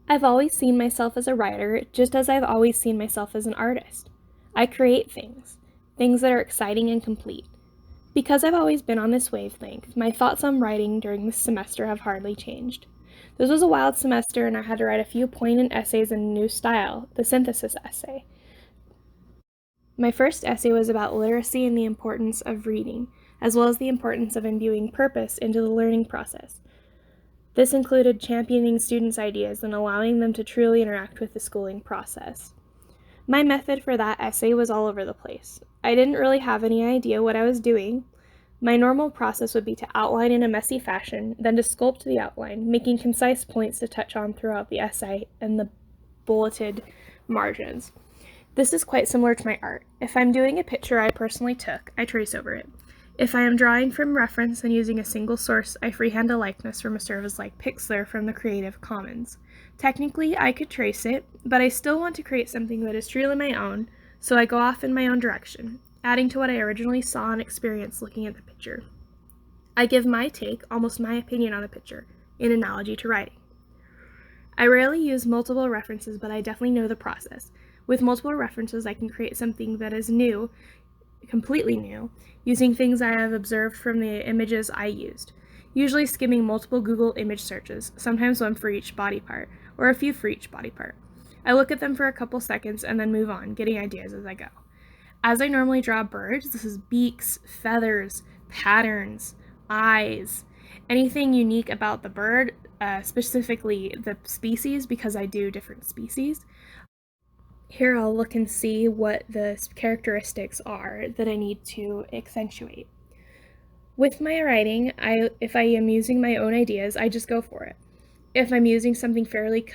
I've always seen myself as a writer, just as I've always seen myself as an artist. I create things that are exciting and complete. Because I've always been on this wavelength, my thoughts on writing during this semester have hardly changed. This was a wild semester, and I had to write a few poignant essays in a new style, the synthesis essay. My first essay was about literacy and the importance of reading, as well as the importance of imbuing purpose into the learning process. This included championing students' ideas and allowing them to truly interact with the schooling process. My method for that essay was all over the place. I didn't really have any idea what I was doing. My normal process would be to outline in a messy fashion, then to sculpt the outline, making concise points to touch on throughout the essay and the bulleted margins. This is quite similar to my art. If I'm doing a picture I personally took, I trace over it. If I am drawing from reference and using a single source, I freehand a likeness from a service like Pixy from the Creative Commons. Technically, I could trace it, but I still want to create something that is truly my own, so I go off in my own direction, adding to what I originally saw and experienced looking at the picture. I give my take, almost my opinion on the picture, in analogy to writing. I rarely use multiple references, but I definitely know the process. With multiple references, I can create something that is new, completely new, using things I have observed from the images I used, usually skimming multiple Google image searches, sometimes one for each body part, or a few for each body part. I look at them for a couple seconds and then move on, getting ideas as I go. As I normally draw birds, this is beaks, feathers, patterns, eyes, anything unique about the bird, specifically the species, because I do different species. Here I'll look and see what the characteristics are that I need to accentuate. With my writing, if I am using my own ideas, I just go for it. If I'm using something fairly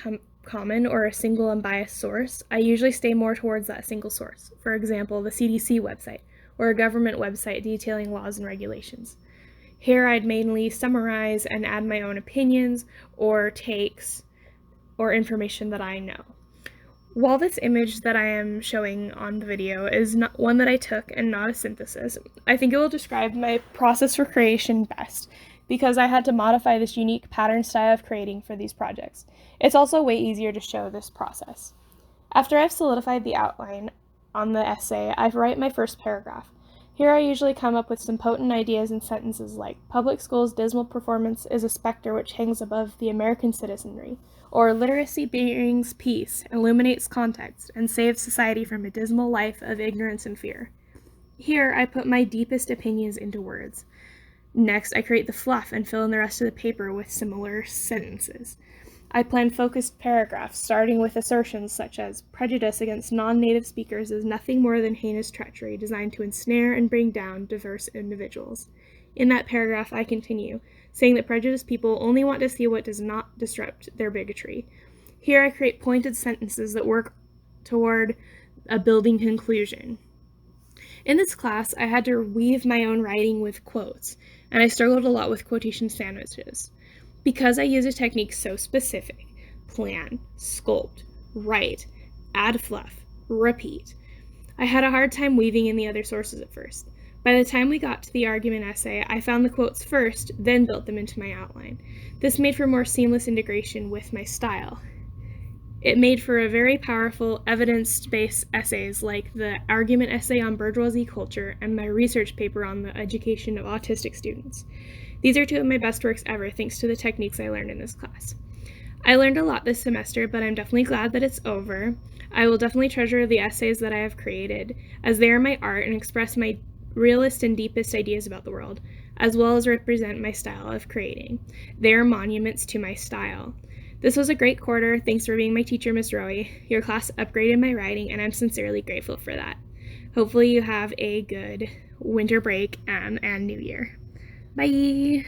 common or a single unbiased source, I usually stay more towards that single source. For example, the CDC website, or a government website detailing laws and regulations. Here I'd mainly summarize and add my own opinions or takes or information that I know. While this image that I am showing on the video is not one that I took and not a synthesis, I think it will describe my process for creation best, because I had to modify this unique pattern style of creating for these projects. It's also way easier to show this process. After I've solidified the outline on the essay, I write my first paragraph. Here I usually come up with some potent ideas and sentences like, public schools' dismal performance is a specter which hangs above the American citizenry, or literacy brings peace, illuminates context, and saves society from a dismal life of ignorance and fear. Here I put my deepest opinions into words. Next, I create the fluff and fill in the rest of the paper with similar sentences. I plan focused paragraphs, starting with assertions such as, prejudice against non-native speakers is nothing more than heinous treachery designed to ensnare and bring down diverse individuals. In that paragraph, I continue, saying that prejudiced people only want to see what does not disrupt their bigotry. Here I create pointed sentences that work toward a building conclusion. In this class, I had to weave my own writing with quotes, and I struggled a lot with quotation sandwiches. Because I use a technique so specific, plan, sculpt, write, add fluff, repeat, I had a hard time weaving in the other sources at first. By the time we got to the argument essay, I found the quotes first, then built them into my outline. This made for more seamless integration with my style. It made for a very powerful, evidence-based essays like the argument essay on bourgeoisie culture and my research paper on the education of autistic students. These are two of my best works ever, thanks to the techniques I learned in this class. I learned a lot this semester, but I'm definitely glad that it's over. I will definitely treasure the essays that I have created, as they are my art and express my realest and deepest ideas about the world, as well as represent my style of creating. They are monuments to my style. This was a great quarter. Thanks for being my teacher, Ms. Roy. Your class upgraded my writing, and I'm sincerely grateful for that. Hopefully you have a good winter break and New Year. Bye!